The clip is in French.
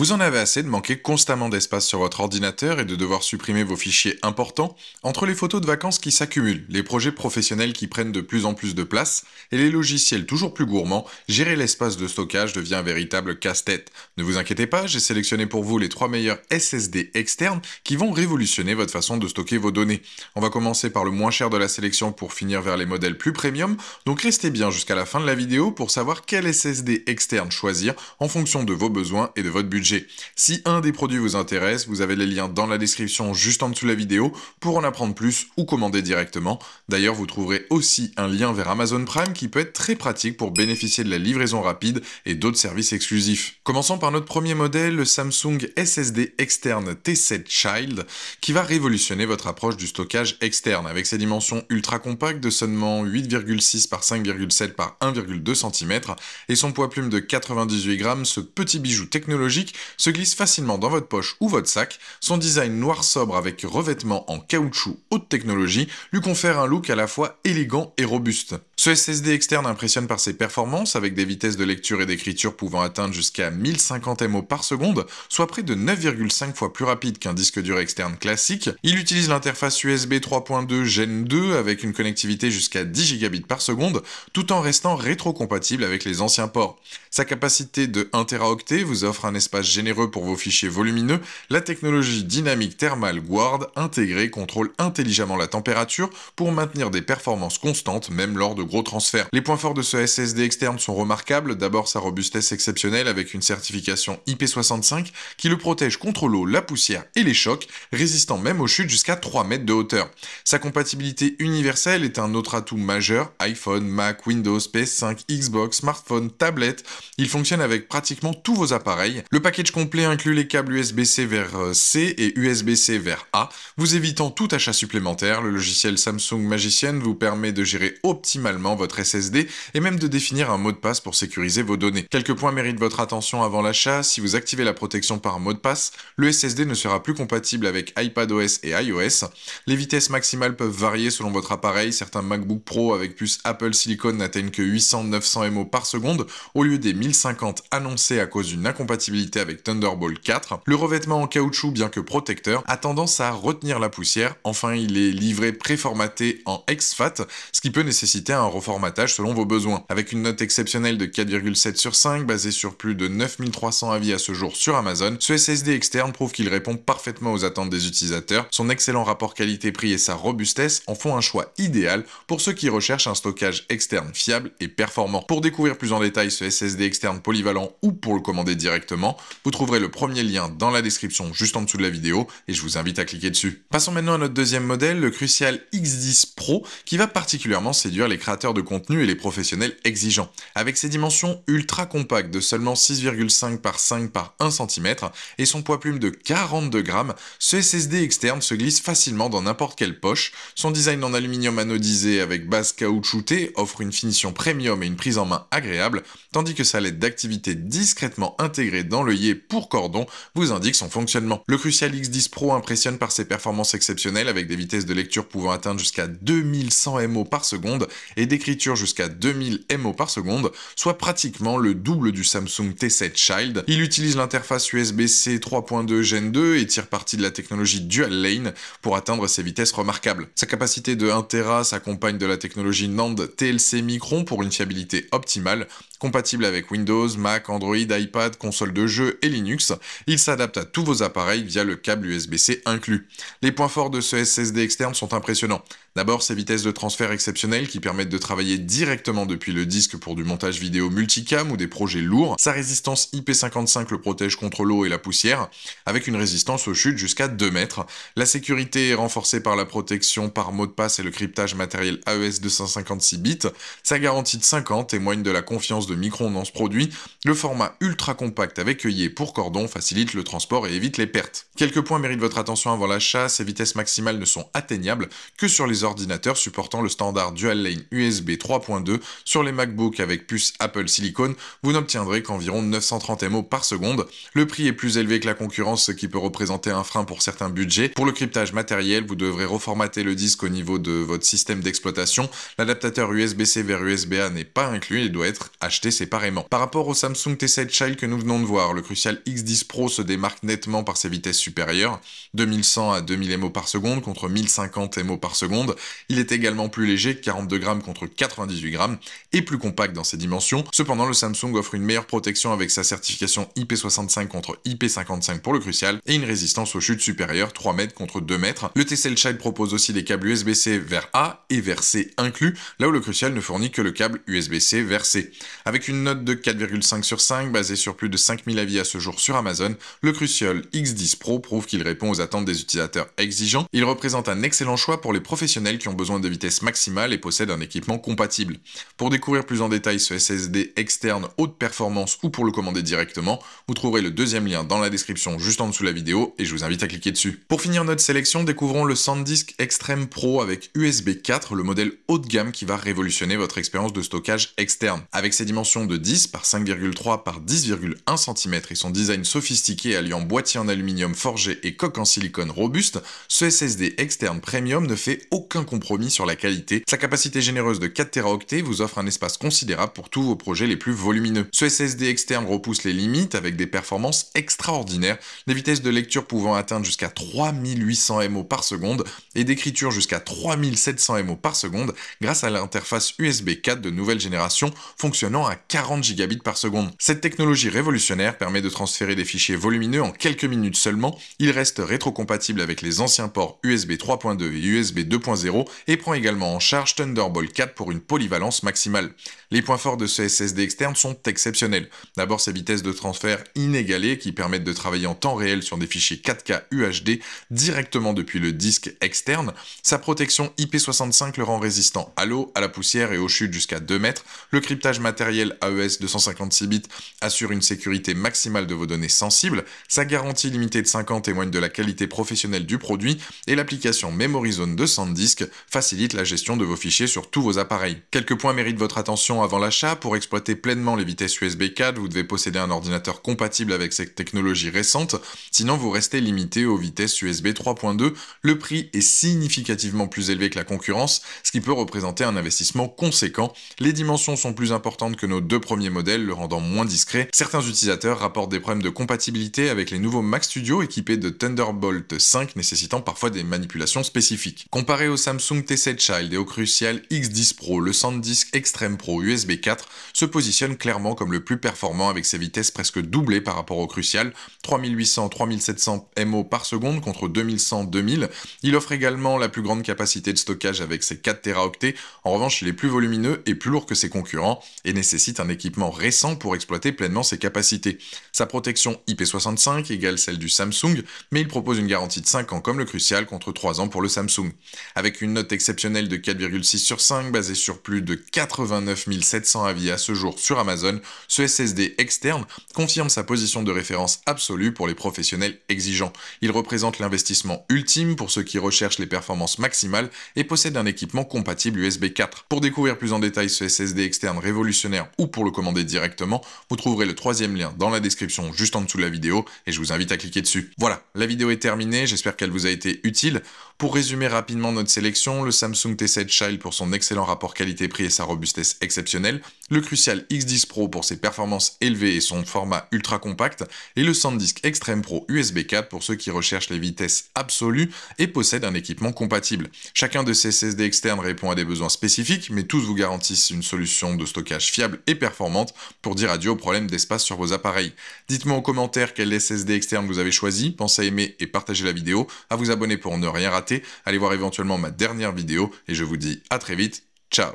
Vous en avez assez de manquer constamment d'espace sur votre ordinateur et de devoir supprimer vos fichiers importants entre les photos de vacances qui s'accumulent, les projets professionnels qui prennent de plus en plus de place et les logiciels toujours plus gourmands, gérer l'espace de stockage devient un véritable casse-tête. Ne vous inquiétez pas, j'ai sélectionné pour vous les 3 meilleurs SSD externes qui vont révolutionner votre façon de stocker vos données. On va commencer par le moins cher de la sélection pour finir vers les modèles plus premium, donc restez bien jusqu'à la fin de la vidéo pour savoir quel SSD externe choisir en fonction de vos besoins et de votre budget. Si un des produits vous intéresse, vous avez les liens dans la description juste en dessous de la vidéo pour en apprendre plus ou commander directement. D'ailleurs, vous trouverez aussi un lien vers Amazon Prime qui peut être très pratique pour bénéficier de la livraison rapide et d'autres services exclusifs. Commençons par notre premier modèle, le Samsung SSD externe T7 Child, qui va révolutionner votre approche du stockage externe avec ses dimensions ultra compactes de seulement 8,6 par 5,7 par 1,2 cm et son poids plume de 98 grammes. Ce petit bijou technologique se glisse facilement dans votre poche ou votre sac. Son design noir sobre avec revêtement en caoutchouc haute technologie lui confère un look à la fois élégant et robuste. Ce SSD externe impressionne par ses performances avec des vitesses de lecture et d'écriture pouvant atteindre jusqu'à 1050 MO par seconde, soit près de 9,5 fois plus rapide qu'un disque dur externe classique. Il utilise l'interface USB 3.2 Gen 2 avec une connectivité jusqu'à 10 gigabits par seconde, tout en restant rétro-compatible avec les anciens ports. Sa capacité de 1 Teraoctet vous offre un espace généreux pour vos fichiers volumineux. La technologie dynamique thermal Guard intégrée contrôle intelligemment la température pour maintenir des performances constantes même lors de gros transferts. Les points forts de ce SSD externe sont remarquables. D'abord sa robustesse exceptionnelle avec une certification IP65 qui le protège contre l'eau, la poussière et les chocs, résistant même aux chutes jusqu'à 3 mètres de hauteur. Sa compatibilité universelle est un autre atout majeur. iPhone, Mac, Windows, PS5, Xbox, smartphone, tablette, il fonctionne avec pratiquement tous vos appareils. Le package complet inclut les câbles USB-C vers C et USB-C vers A, vous évitant tout achat supplémentaire. Le logiciel Samsung Magician vous permet de gérer optimalement votre SSD et même de définir un mot de passe pour sécuriser vos données. Quelques points méritent votre attention avant l'achat. Si vous activez la protection par mot de passe, le SSD ne sera plus compatible avec iPadOS et iOS. Les vitesses maximales peuvent varier selon votre appareil. Certains MacBook Pro avec puce Apple Silicon n'atteignent que 800-900 MO par seconde au lieu des 1050 annoncés à cause d'une incompatibilité avec Thunderbolt 4. Le revêtement en caoutchouc, bien que protecteur, a tendance à retenir la poussière. Enfin, il est livré préformaté en exFAT, ce qui peut nécessiter un reformatage selon vos besoins. Avec une note exceptionnelle de 4,7 sur 5, basée sur plus de 9300 avis à ce jour sur Amazon, ce SSD externe prouve qu'il répond parfaitement aux attentes des utilisateurs. Son excellent rapport qualité-prix et sa robustesse en font un choix idéal pour ceux qui recherchent un stockage externe fiable et performant. Pour découvrir plus en détail ce SSD externe polyvalent ou pour le commander directement, vous trouverez le premier lien dans la description juste en dessous de la vidéo et je vous invite à cliquer dessus. Passons maintenant à notre deuxième modèle, le Crucial X10 Pro, qui va particulièrement séduire les créateurs de contenu et les professionnels exigeants. Avec ses dimensions ultra compactes de seulement 6,5 par 5 par 1 cm et son poids plume de 42 grammes, ce SSD externe se glisse facilement dans n'importe quelle poche. Son design en aluminium anodisé avec base caoutchoutée offre une finition premium et une prise en main agréable, tandis que sa LED d'activité discrètement intégrée dans l'œillet pour cordon vous indique son fonctionnement. Le Crucial X10 Pro impressionne par ses performances exceptionnelles avec des vitesses de lecture pouvant atteindre jusqu'à 2100 MO par seconde et d'écriture jusqu'à 2000 MO par seconde, soit pratiquement le double du Samsung T7 Child. Il utilise l'interface USB-C 3.2 Gen 2 et tire parti de la technologie Dual Lane pour atteindre ses vitesses remarquables. Sa capacité de 1 Tera s'accompagne de la technologie NAND TLC Micron pour une fiabilité optimale. Compatible avec Windows, Mac, Android, iPad, console de jeux et Linux, il s'adapte à tous vos appareils via le câble USB-C inclus. Les points forts de ce SSD externe sont impressionnants. D'abord, ses vitesses de transfert exceptionnelles qui permettent de travailler directement depuis le disque pour du montage vidéo multicam ou des projets lourds. Sa résistance IP55 le protège contre l'eau et la poussière, avec une résistance aux chutes jusqu'à 2 mètres. La sécurité est renforcée par la protection par mot de passe et le cryptage matériel AES 256 bits. Sa garantie de 5 ans témoigne de la confiance de Micron dans ce produit. Le format ultra compact avec œillet pour cordon facilite le transport et évite les pertes. Quelques points méritent votre attention avant l'achat. Ses vitesses maximales ne sont atteignables que sur les ordinateurs supportant le standard Dual Lane USB 3.2 sur les MacBook avec puce Apple Silicon, vous n'obtiendrez qu'environ 930 mO par seconde. Le prix est plus élevé que la concurrence, ce qui peut représenter un frein pour certains budgets. Pour le cryptage matériel, vous devrez reformater le disque au niveau de votre système d'exploitation. L'adaptateur USB-C vers USB-A n'est pas inclus et doit être acheté séparément. Par rapport au Samsung T7 Child que nous venons de voir, le Crucial X10 Pro se démarque nettement par ses vitesses supérieures, 2100 à 2000 mO par seconde contre 1050 mO par seconde. Il est également plus léger, 42 grammes contre 98 grammes, et plus compact dans ses dimensions. Cependant, le Samsung offre une meilleure protection avec sa certification IP65 contre IP55 pour le Crucial et une résistance aux chutes supérieures, 3 mètres contre 2 mètres. Le T7 Child propose aussi des câbles USB-C vers A et vers C inclus, là où le Crucial ne fournit que le câble USB-C vers C. Avec une note de 4,5 sur 5 basée sur plus de 5000 avis à ce jour sur Amazon, le Crucial X10 Pro prouve qu'il répond aux attentes des utilisateurs exigeants. Il représente un excellent choix pour les professionnels qui ont besoin de vitesse maximale et possèdent un équipement compatible. Pour découvrir plus en détail ce SSD externe haute performance ou pour le commander directement, vous trouverez le deuxième lien dans la description juste en dessous de la vidéo et je vous invite à cliquer dessus. Pour finir notre sélection, découvrons le SanDisk Extreme Pro avec USB 4, le modèle haut de gamme qui va révolutionner votre expérience de stockage externe. Avec ses dimensions de 10 par 5,3 par 10,1 cm et son design sophistiqué alliant boîtier en aluminium forgé et coque en silicone robuste, ce SSD externe premium ne fait aucun compromis sur la qualité. Sa capacité généreuse de 4 Teraoctets vous offre un espace considérable pour tous vos projets les plus volumineux. Ce SSD externe repousse les limites avec des performances extraordinaires, des vitesses de lecture pouvant atteindre jusqu'à 3800 mO par seconde et d'écriture jusqu'à 3700 mO par seconde grâce à l'interface USB 4 de nouvelle génération fonctionnant à 40 gigabits par seconde. Cette technologie révolutionnaire permet de transférer des fichiers volumineux en quelques minutes seulement. Il reste rétrocompatible avec les anciens ports USB 3.2 et USB 2.0 et prend également en charge Thunderbolt 4 pour une polyvalence maximale. Les points forts de ce SSD externe sont exceptionnels. D'abord ses vitesses de transfert inégalées qui permettent de travailler en temps réel sur des fichiers 4K UHD directement depuis le disque externe. Sa protection IP65 le rend résistant à l'eau, à la poussière et aux chutes jusqu'à 2 mètres. Le cryptage matériel AES 256 bits assure une sécurité maximale de vos données sensibles. Sa garantie limitée de 5 ans témoigne de la qualité professionnelle du produit et l'application Memory Zone de SanDisk facilite la gestion de vos fichiers sur tous vos appareils. Quelques points méritent votre attention avant l'achat. Pour exploiter pleinement les vitesses USB 4, vous devez posséder un ordinateur compatible avec cette technologie récente, sinon vous restez limité aux vitesses USB 3.2. Le prix est significativement plus élevé que la concurrence, ce qui peut représenter un investissement conséquent. Les dimensions sont plus importantes que nos deux premiers modèles, le rendant moins discret. Certains utilisateurs rapportent des problèmes de compatibilité avec les nouveaux Mac Studio équipés de Thunderbolt 5 nécessitant parfois des manipulations spécifiques. Comparé au Samsung T7 Child et au Crucial X10 Pro, le SanDisk Extreme Pro USB 4 se positionne clairement comme le plus performant avec ses vitesses presque doublées par rapport au Crucial, 3800-3700 mO par seconde contre 2100-2000. Il offre également la plus grande capacité de stockage avec ses 4 Teraoctets. En revanche, il est plus volumineux et plus lourd que ses concurrents et nécessite un équipement récent pour exploiter pleinement ses capacités. Sa protection IP65 égale celle du Samsung, mais il propose une garantie de 5 ans comme le Crucial contre 3 ans pour le Samsung. Avec une note exceptionnelle de 4,6 sur 5 basée sur plus de 89 700 avis à ce jour sur Amazon, ce SSD externe confirme sa position de référence absolue pour les professionnels exigeants. Il représente l'investissement ultime pour ceux qui recherchent les performances maximales et possède un équipement compatible USB 4. Pour découvrir plus en détail ce SSD externe révolutionnaire ou pour le commander directement, vous trouverez le troisième lien dans la description juste en dessous de la vidéo et je vous invite à cliquer dessus. Voilà, la vidéo est terminée, j'espère qu'elle vous a été utile. Pour résumer rapidement notre sélection, le Samsung T7 Child pour son excellent rapport qualité-prix et sa robustesse exceptionnelle, le Crucial X10 Pro pour ses performances élevées et son format ultra compact, et le SanDisk Extreme Pro USB 4 pour ceux qui recherchent les vitesses absolues et possèdent un équipement compatible. Chacun de ces SSD externes répond à des besoins spécifiques, mais tous vous garantissent une solution de stockage fiable et performante pour dire adieu aux problèmes d'espace sur vos appareils. Dites-moi en commentaire quel SSD externe vous avez choisi, pensez à aimer et partager la vidéo, à vous abonner pour ne rien rater, allez voir éventuellement ma dernière vidéo et je vous dis à très vite, ciao.